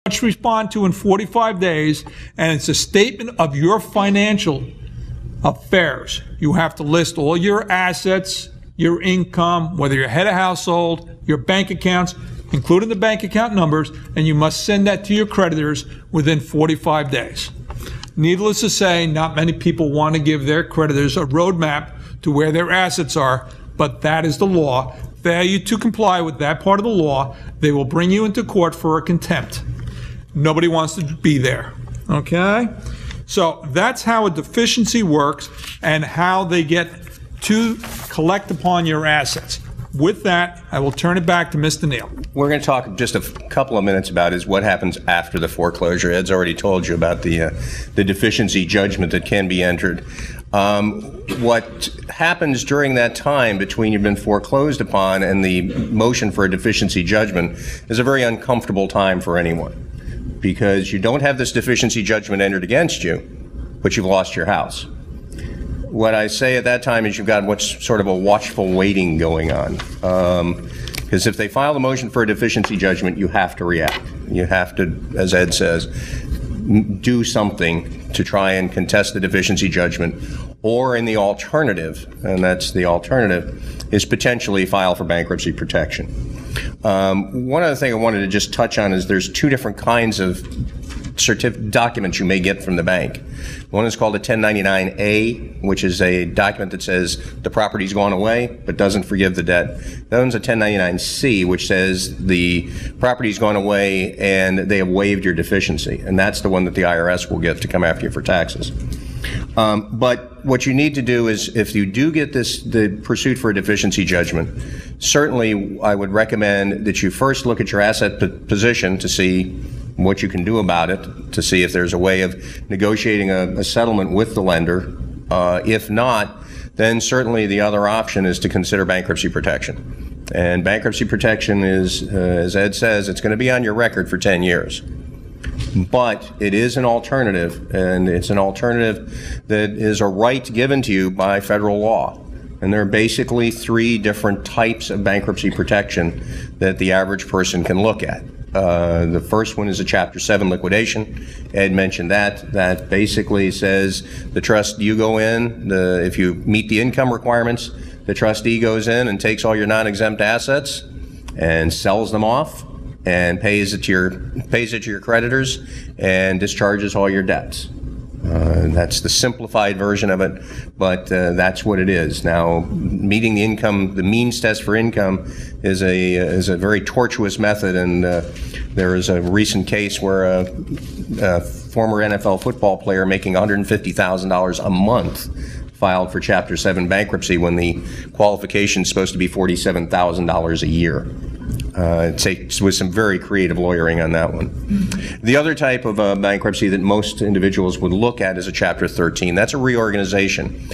much respond to in 45 days, and it's a statement of your financial affairs. You have to list all your assets, your income, whether you're head of household, your bank accounts, including the bank account numbers, and you must send that to your creditors within 45 days. Needless to say, not many people want to give their creditors a roadmap to where their assets are, but that is the law. Failure to comply with that part of the law, they will bring you into court for a contempt. Nobody wants to be there, okay? So that's how a deficiency works and how they get to collect upon your assets. With that, I will turn it back to Mr. Neale. We're going to talk just a couple of minutes about is what happens after the foreclosure. Ed's already told you about the deficiency judgment that can be entered. What happens during that time between you've been foreclosed upon and the motion for a deficiency judgment is a very uncomfortable time for anyone, because you don't have this deficiency judgment entered against you, but you've lost your house. What I say at that time is you've got what's sort of a watchful waiting going on. Because if they file a motion for a deficiency judgment, you have to react. You have to, as Ed says, do something to try and contest the deficiency judgment, or in the alternative, and that's the alternative, is potentially file for bankruptcy protection. One other thing I wanted to just touch on is there's two different kinds of documents you may get from the bank. One is called a 1099-A, which is a document that says the property's gone away but doesn't forgive the debt. That one's a 1099-C, which says the property's gone away and they have waived your deficiency, and that's the one that the IRS will get to come after you for taxes. But what you need to do is, if you do get the pursuit for a deficiency judgment, certainly I would recommend that you first look at your asset position to see what you can do about it, to see if there's a way of negotiating a settlement with the lender. If not, then certainly the other option is to consider bankruptcy protection. And bankruptcy protection is, as Ed says, it's going to be on your record for 10 years. But it is an alternative, and it's an alternative that is a right given to you by federal law. And there are basically three different types of bankruptcy protection that the average person can look at. The first one is a Chapter 7 liquidation. Ed mentioned that. That basically says the trust, you go in, if you meet the income requirements, the trustee goes in and takes all your non-exempt assets and sells them off and pays it to your creditors and discharges all your debts. That's the simplified version of it, but that's what it is. Now, meeting the means test for income is a very tortuous method, and there is a recent case where a former NFL football player making $150,000 a month filed for Chapter 7 bankruptcy when the qualification is supposed to be $47,000 a year. It takes with some very creative lawyering on that one. The other type of bankruptcy that most individuals would look at is a Chapter 13. That's a reorganization,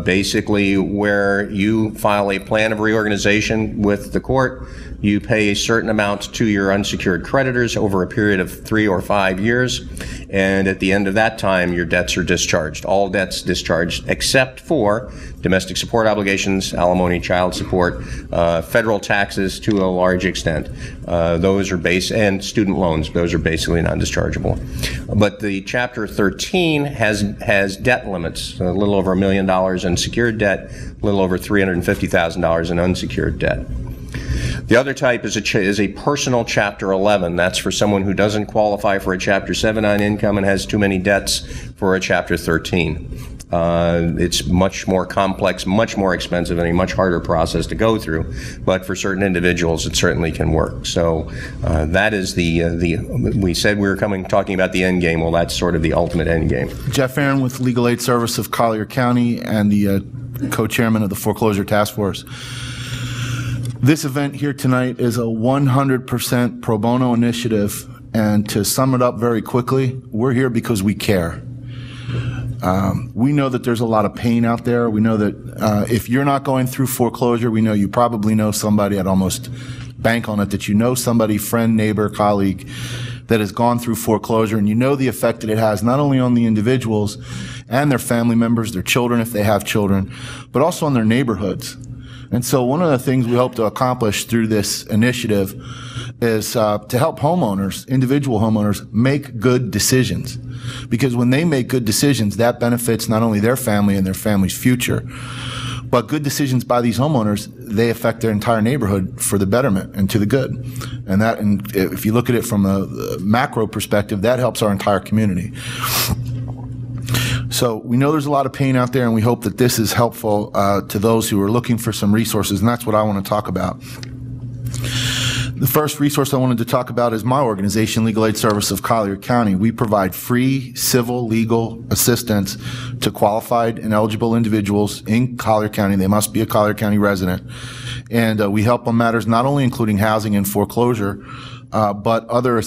basically where you file a plan of reorganization with the court. You pay a certain amount to your unsecured creditors over a period of 3 or 5 years, and at the end of that time, your debts are discharged. All debts discharged except for domestic support obligations, alimony, child support, federal taxes to a large extent. Those are and student loans. Those are basically non-dischargeable. But the Chapter 13 has debt limits, a little over $1 million in secured debt, a little over $350,000 in unsecured debt. The other type is a personal Chapter 11. That's for someone who doesn't qualify for a Chapter 7 on income and has too many debts for a Chapter 13. It's much more complex, much more expensive, and a much harder process to go through. But for certain individuals, it certainly can work. So that is we said we were talking about the end game. Well, that's sort of the ultimate end game. Jeff Ahren with Legal Aid Service of Collier County and the co-chairman of the Foreclosure Task Force. This event here tonight is a 100% pro bono initiative, and to sum it up very quickly, we're here because we care. We know that there's a lot of pain out there. We know that if you're not going through foreclosure, we know you probably know somebody, I'd almost bank on it, that you know somebody, friend, neighbor, colleague, that has gone through foreclosure, and you know the effect that it has not only on the individuals and their family members, their children if they have children, but also on their neighborhoods. And so one of the things we hope to accomplish through this initiative is to help homeowners, individual homeowners, make good decisions. Because when they make good decisions, that benefits not only their family and their family's future, but good decisions by these homeowners, they affect their entire neighborhood for the betterment and to the good. And if you look at it from a macro perspective, that helps our entire community. So we know there's a lot of pain out there, and we hope that this is helpful to those who are looking for some resources, and that's what I want to talk about. The first resource I wanted to talk about is my organization, Legal Aid Service of Collier County. We provide free civil legal assistance to qualified and eligible individuals in Collier County. They must be a Collier County resident. And we help on matters not only including housing and foreclosure, but other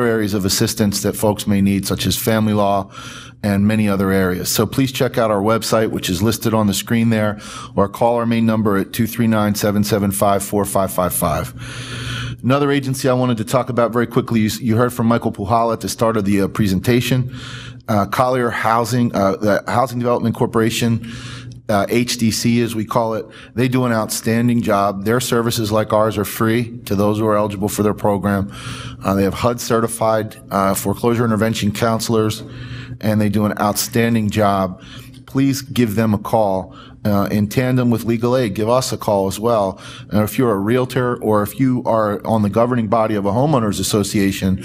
areas of assistance that folks may need, such as family law and many other areas. So please check out our website, which is listed on the screen there, or call our main number at 239-775-4555. Another agency I wanted to talk about very quickly, you heard from Michael Puchalla at the start of the presentation. Collier Housing, the Housing Development Corporation, HDC as we call it, they do an outstanding job. Their services, like ours, are free to those who are eligible for their program. They have HUD certified foreclosure intervention counselors, and they do an outstanding job. Please give them a call. In tandem with Legal Aid, give us a call as well. And if you're a realtor or if you are on the governing body of a homeowners association,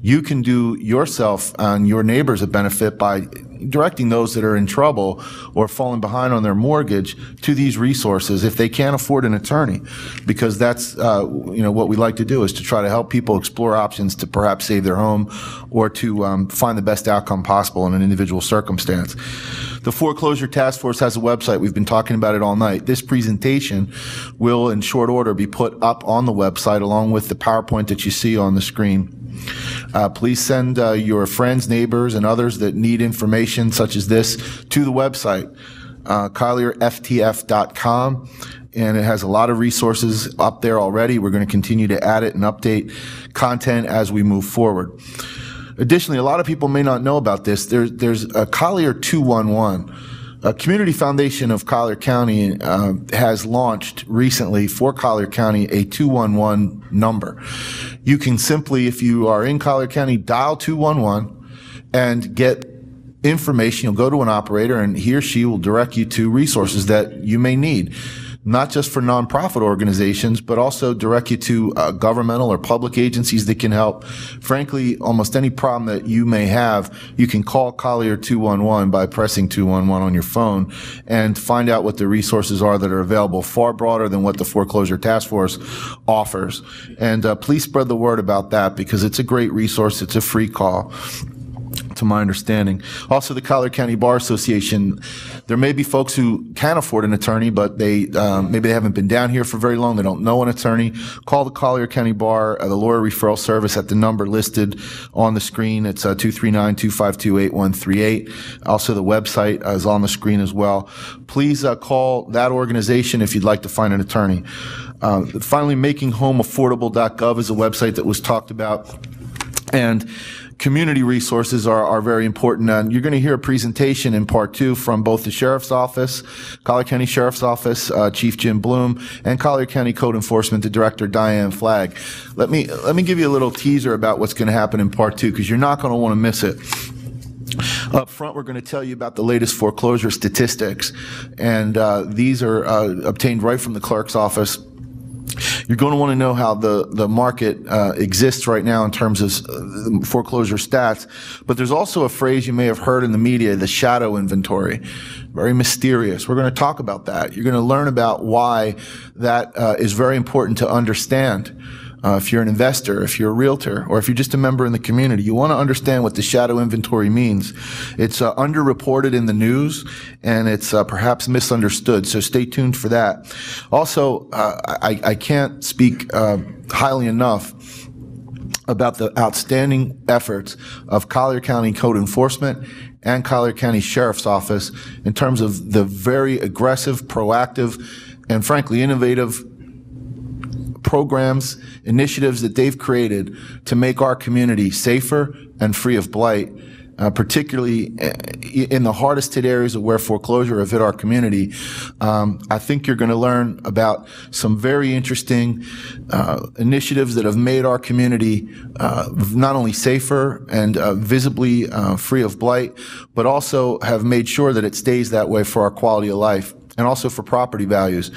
you can do yourself and your neighbors a benefit by directing those that are in trouble or falling behind on their mortgage to these resources if they can't afford an attorney, because that's what we like to do is to try to help people explore options to perhaps save their home or to find the best outcome possible in an individual circumstance. The Foreclosure Task Force has a website. We've been talking about it all night. This presentation will, in short order, be put up on the website along with the PowerPoint that you see on the screen. Please send your friends, neighbors, and others that need information such as this to the website, collierftf.com, and it has a lot of resources up there already. We're going to continue to add it and update content as we move forward. Additionally, a lot of people may not know about this. There's a Collier 211. A Community Foundation of Collier County has launched recently for Collier County a 211 number. You can simply, if you are in Collier County, dial 211 and get information. You'll go to an operator and he or she will direct you to resources that you may need, not just for nonprofit organizations, but also direct you to governmental or public agencies that can help. Frankly, almost any problem that you may have, you can call Collier 211 by pressing 211 on your phone and find out what the resources are that are available, far broader than what the Foreclosure Task Force offers. And please spread the word about that, because it's a great resource. It's a free call, to my understanding. Also, the Collier County Bar Association, there may be folks who can afford an attorney, but maybe they haven't been down here for very long. They don't know an attorney. Call the Collier County Bar, the lawyer referral service at the number listed on the screen. It's 239-252-8138. Also, the website is on the screen as well. Please call that organization if you'd like to find an attorney. Finally, makinghomeaffordable.gov is a website that was talked about. And community resources are very important. And you're going to hear a presentation in part 2 from both the Sheriff's Office, Collier County Sheriff's Office, Chief Jim Bloom, and Collier County Code Enforcement, the Director, Diane Flagg. Let me give you a little teaser about what's going to happen in part 2, because you're not going to want to miss it. Up front, we're going to tell you about the latest foreclosure statistics, and these are obtained right from the clerk's office. You're going to want to know how the market exists right now in terms of foreclosure stats. But there's also a phrase you may have heard in the media, the shadow inventory. Very mysterious. We're going to talk about that. You're going to learn about why that is very important to understand. If you're an investor, if you're a realtor, or if you're just a member in the community, you want to understand what the shadow inventory means. It's underreported in the news, and it's perhaps misunderstood, so stay tuned for that. Also, I can't speak highly enough about the outstanding efforts of Collier County Code Enforcement and Collier County Sheriff's Office in terms of the very aggressive, proactive, and frankly innovative programs, initiatives that they've created to make our community safer and free of blight. particularly in the hardest hit areas of where foreclosure have hit our community. I think you're going to learn about some very interesting initiatives that have made our community not only safer and visibly free of blight, but also have made sure that it stays that way for our quality of life and also for property values.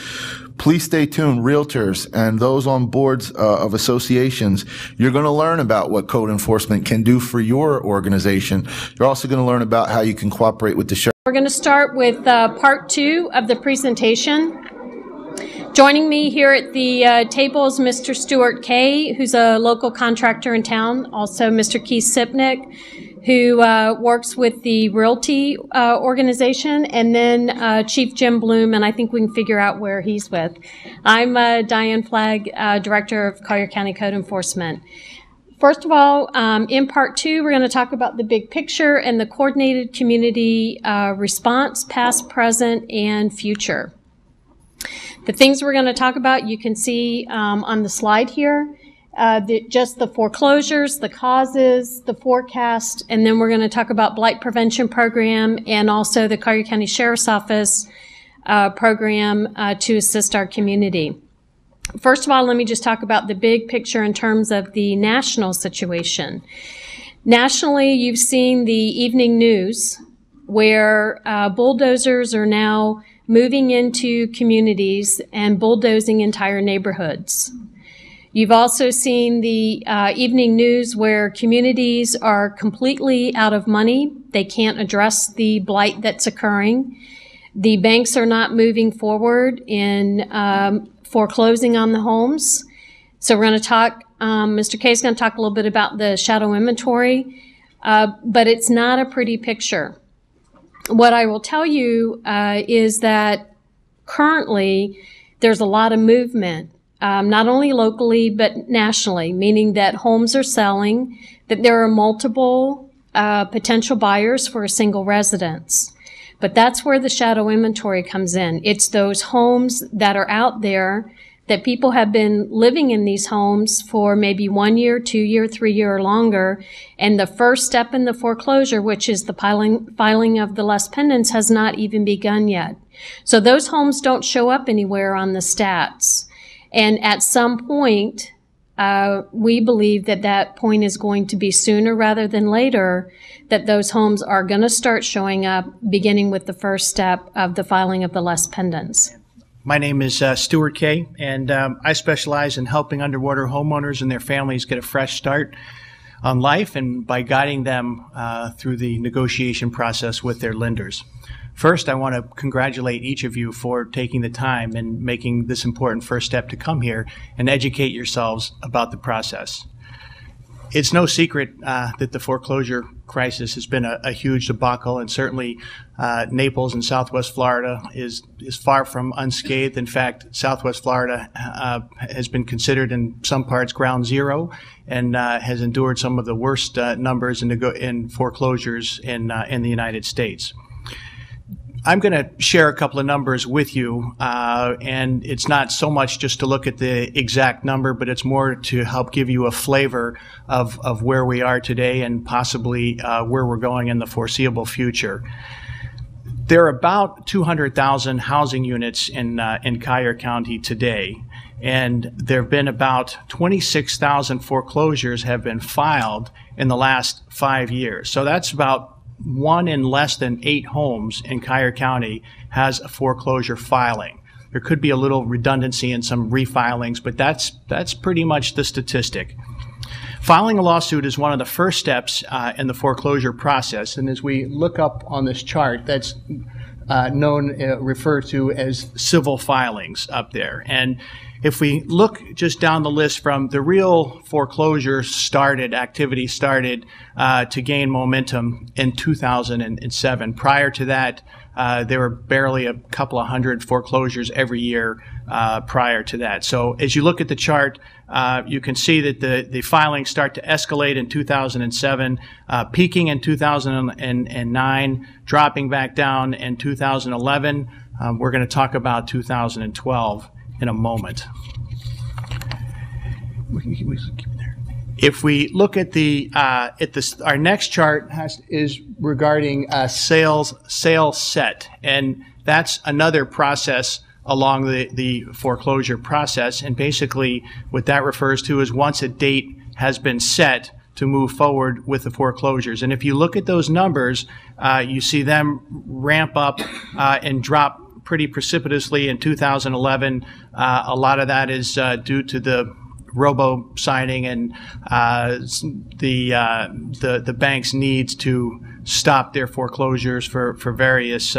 Please stay tuned, realtors and those on boards of associations. You're going to learn about what code enforcement can do for your organization. You're also going to learn about how you can cooperate with the sheriff. We're going to start with part 2 of the presentation. Joining me here at the table is Mr. Stuart Kay, who's a local contractor in town. Also, Mr. Keith Sipnick, who works with the Realty organization, and then Chief Jim Bloom, and I think we can figure out where he's with. I'm Diane Flagg, Director of Collier County Code Enforcement. First of all, in part 2, we're going to talk about the big picture and the coordinated community response, past, present, and future. The things we're going to talk about, you can see on the slide here. Just the foreclosures, the causes, the forecast, and then we're going to talk about blight prevention program and also the Collier County Sheriff's Office program to assist our community. First of all, let me just talk about the big picture in terms of the national situation. Nationally, you've seen the evening news where bulldozers are now moving into communities and bulldozing entire neighborhoods. You've also seen the evening news where communities are completely out of money. They can't address the blight that's occurring. The banks are not moving forward in foreclosing on the homes. So we're going to talk, Mr. Kay is going to talk a little bit about the shadow inventory, but it's not a pretty picture. What I will tell you is that currently there's a lot of movement. Not only locally, but nationally, meaning that homes are selling, that there are multiple potential buyers for a single residence. But that's where the shadow inventory comes in. It's those homes that are out there that people have been living in these homes for maybe 1 year, 2 year, 3 year or longer. And the first step in the foreclosure, which is the filing of the les pendens, has not even begun yet. So those homes don't show up anywhere on the stats. And at some point, we believe that that point is going to be sooner rather than later, that those homes are going to start showing up, beginning with the first step of the filing of the les pendens. My name is Stuart Kay, and I specialize in helping underwater homeowners and their families get a fresh start on life and by guiding them through the negotiation process with their lenders. First, I want to congratulate each of you for taking the time and making this important first step to come here and educate yourselves about the process. It's no secret that the foreclosure crisis has been a huge debacle, and certainly Naples and Southwest Florida is far from unscathed. In fact, Southwest Florida has been considered in some parts ground zero and has endured some of the worst numbers in foreclosures in the United States. I'm going to share a couple of numbers with you, and it's not so much just to look at the exact number, but it's more to help give you a flavor of where we are today and possibly where we're going in the foreseeable future. There are about 200,000 housing units in Collier County today, and there have been about 26,000 foreclosures have been filed in the last 5 years. So that's about 1 in less than 8 homes in Collier County has a foreclosure filing. There could be a little redundancy in some refilings, but that's pretty much the statistic. Filing a lawsuit is one of the first steps in the foreclosure process, and as we look up on this chart, that's referred to as civil filings up there. And if we look just down the list from the real foreclosure activity started to gain momentum in 2007. Prior to that, there were barely a couple of hundred foreclosures every year prior to that. So as you look at the chart, you can see that the filings start to escalate in 2007, peaking in 2009, dropping back down in 2011. We're going to talk about 2012 in a moment. We can keep it there. If we look at our next chart is regarding sales set, and that's another process along the foreclosure process. And basically, what that refers to is once a date has been set to move forward with the foreclosures. And if you look at those numbers, you see them ramp up and drop pretty precipitously in 2011. A lot of that is due to the robo signing and the bank's needs to stop their foreclosures for various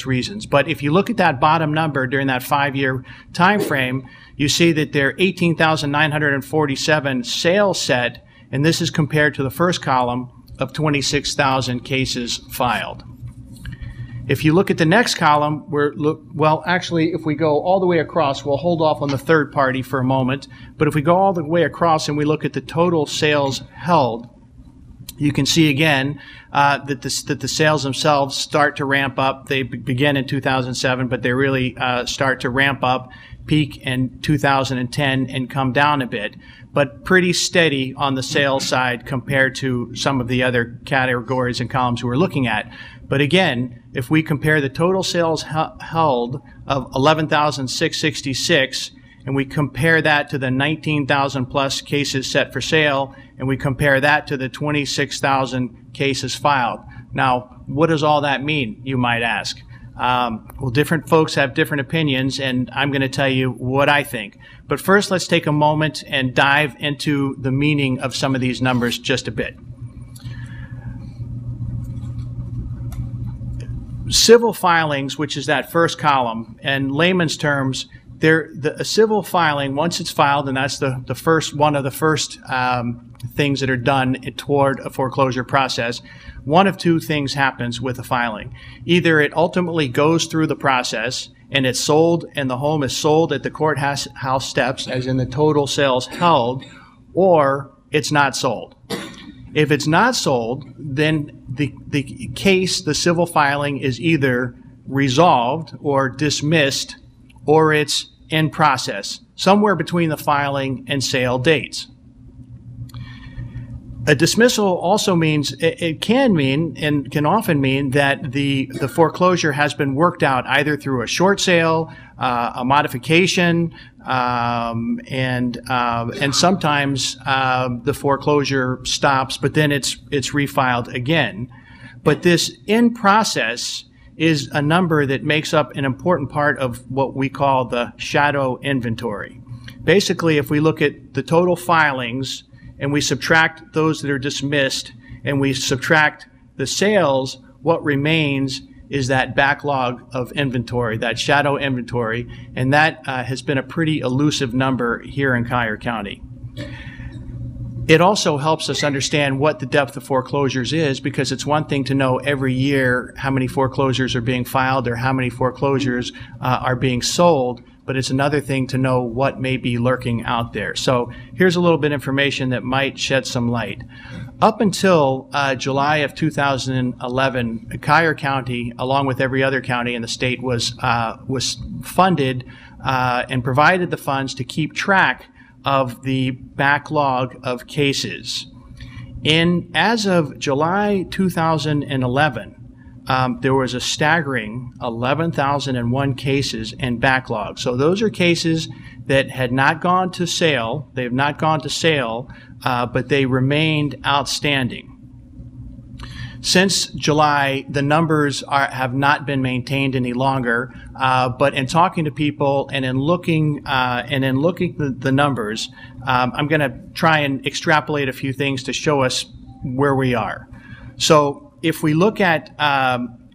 reasons. But if you look at that bottom number during that 5-year time frame, you see that there are 18,947 sales set, and this is compared to the first column of 26,000 cases filed. If you look at the next column, actually, if we go all the way across, we'll hold off on the third party for a moment, but if we go all the way across and we look at the total sales held, you can see again that the sales themselves start to ramp up. They begin in 2007, but they really start to ramp up, peak in 2010, and come down a bit, but pretty steady on the sales side compared to some of the other categories and columns we're looking at. But again, if we compare the total sales held of 11,666, and we compare that to the 19,000 plus cases set for sale, and we compare that to the 26,000 cases filed. Now, what does all that mean, you might ask? Well, different folks have different opinions, and I'm going to tell you what I think. But first, let's take a moment and dive into the meaning of some of these numbers just a bit. Civil filings, which is that first column, in layman's terms, a civil filing, once it's filed, and that's the first one of the first things that are done toward a foreclosure process, one of two things happens with a filing. Either it ultimately goes through the process and it's sold, and the home is sold at the courthouse steps, as in the total sales held, or it's not sold. If it's not sold, then the case, the civil filing, is either resolved or dismissed, or it's in process, somewhere between the filing and sale dates. A dismissal also means, it can mean and can often mean that the foreclosure has been worked out either through a short sale, a modification, and sometimes the foreclosure stops, but then it's refiled again. But this in process is a number that makes up an important part of what we call the shadow inventory. Basically, if we look at the total filings and we subtract those that are dismissed and we subtract the sales, what remains is that backlog of inventory, that shadow inventory, and that has been a pretty elusive number here in Collier County. It also helps us understand what the depth of foreclosures is, because it's one thing to know every year how many foreclosures are being filed or how many foreclosures are being sold, but it's another thing to know what may be lurking out there. So here's a little bit of information that might shed some light. Up until July of 2011, Collier County, along with every other county in the state, was funded and provided the funds to keep track of the backlog of cases. As of July 2011, there was a staggering 11,001 cases in backlog. So those are cases that had not gone to sale. They have not gone to sale, but they remained outstanding. Since July, the numbers have not been maintained any longer, but in talking to people and in looking at the numbers, I'm going to try and extrapolate a few things to show us where we are. So if we look at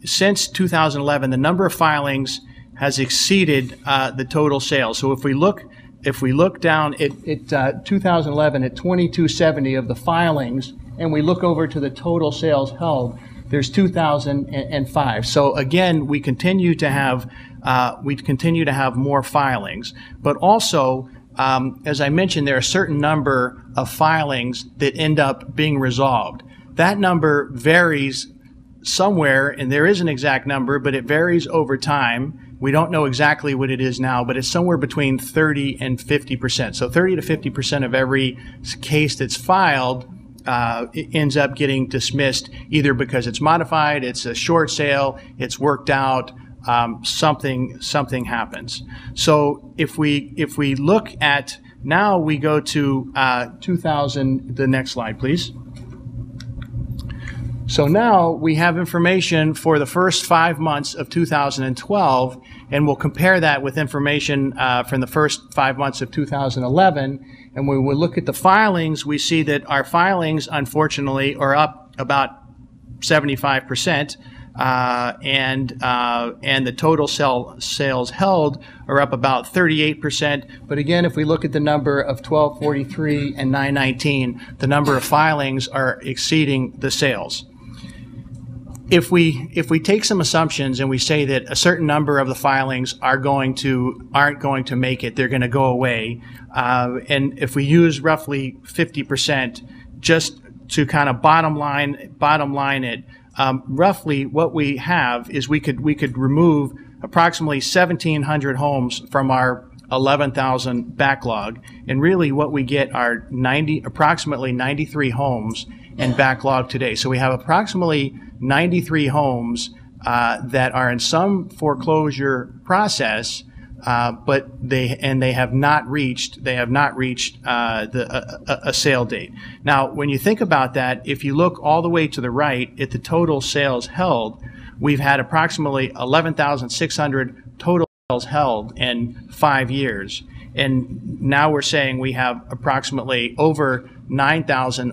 since 2011, the number of filings has exceeded the total sales. So if we look down at 2011 at 2270 of the filings, and we look over to the total sales held, there's 2,005. So again, we continue to have more filings, but also, as I mentioned, there are a certain number of filings that end up being resolved. That number varies somewhere, and there is an exact number, but it varies over time. We don't know exactly what it is now, but it's somewhere between 30 and 50%. So 30 to 50% of every case that's filed it ends up getting dismissed, either because it's modified, it's a short sale, it's worked out, something happens. So if we look at, now we go to 2000, the next slide, please. So now we have information for the first 5 months of 2012, and we'll compare that with information from the first 5 months of 2011. And when we look at the filings, we see that our filings, unfortunately, are up about 75%, and the total sales held are up about 38%. But again, if we look at the number of 1243 and 919, the number of filings are exceeding the sales. If we take some assumptions and we say that a certain number of the filings aren't going to make it, they're going to go away, and if we use roughly 50%, just to kind of bottom line it, roughly what we have is we could remove approximately 1,700 homes from our 11,000 backlog, and really what we get are approximately 93 homes in backlog today. So we have approximately 93 homes that are in some foreclosure process, but they have not reached a sale date. Now, when you think about that, if you look all the way to the right at the total sales held, we've had approximately 11,600 total sales held in 5 years, and now we're saying we have approximately over 9,000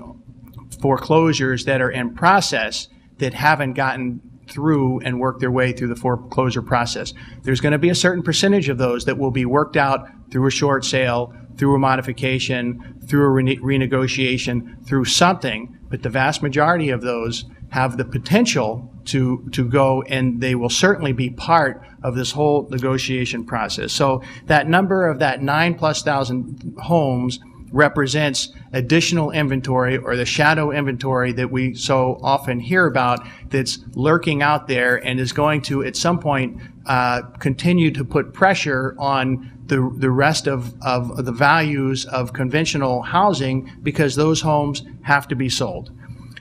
foreclosures that are in process that haven't gotten through and worked their way through the foreclosure process. There's going to be a certain percentage of those that will be worked out through a short sale, through a modification, through a renegotiation, through something, but the vast majority of those have the potential to go, and they will certainly be part of this whole negotiation process. So that number of that 9,000+ homes represents additional inventory, or the shadow inventory that we so often hear about, that's lurking out there and is going to at some point continue to put pressure on the rest of the values of conventional housing, because those homes have to be sold.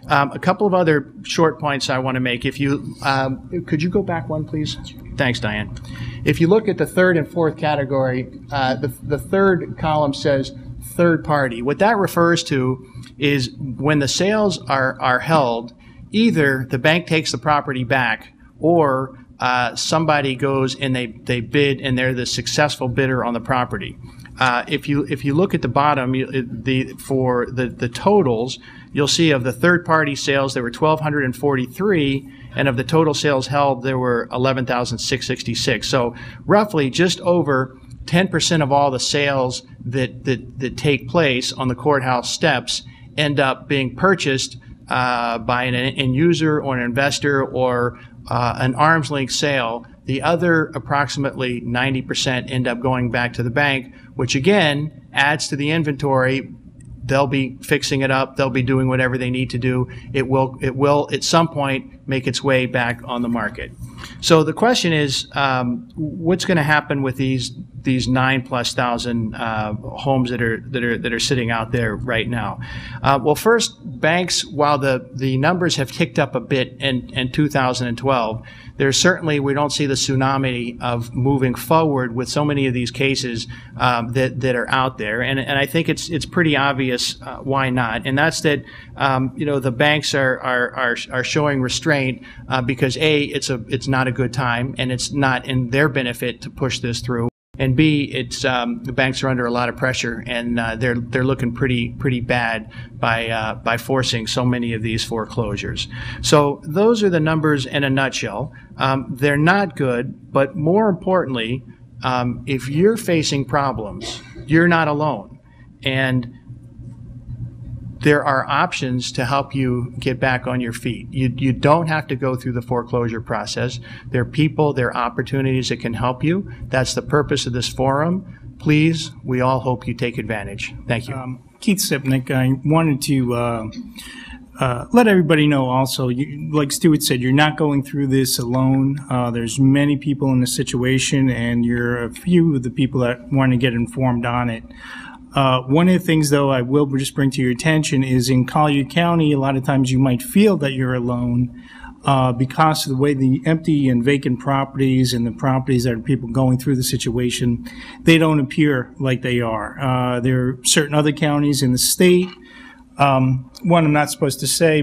A couple of other short points I want to make. If you could you go back one, please? Thanks, Diane. If you look at the third and fourth category, the third column says third party. What that refers to is when the sales are held, either the bank takes the property back, or somebody goes and they bid and they're the successful bidder on the property. If you look at the bottom, for the totals, you'll see of the third party sales there were 1,243, and of the total sales held there were 11,666. So roughly just over 10% of all the sales that take place on the courthouse steps end up being purchased by an end user or an investor, or an arm's length sale. The other approximately 90% end up going back to the bank, which again adds to the inventory. They'll be fixing it up. They'll be doing whatever they need to do. It will at some point make its way back on the market. So the question is, what's going to happen with these 9,000+ homes that are sitting out there right now? Well, first, banks, while the numbers have ticked up a bit in 2012, there's certainly, we don't see the tsunami of moving forward with so many of these cases that are out there, and I think it's pretty obvious why not, and that's that the banks are showing restraint because A, it's not a good time, and it's not in their benefit to push this through. And B, it's the banks are under a lot of pressure, and they're looking pretty bad by forcing so many of these foreclosures. So those are the numbers in a nutshell. They're not good, but more importantly, if you're facing problems, you're not alone, and there are options to help you get back on your feet. You don't have to go through the foreclosure process. There are people, there are opportunities that can help you. That's the purpose of this forum. Please, we all hope you take advantage. Thank you. Keith Sipnick, I wanted to let everybody know also, like Stuart said, you're not going through this alone. There's many people in this situation, and you're a few of the people that want to get informed on it. One of the things, though, I will just bring to your attention is in Collier County, a lot of times you might feel that you're alone because of the way the empty and vacant properties and the properties that are people going through the situation, they don't appear like they are. There are certain other counties in the state, one I'm not supposed to say,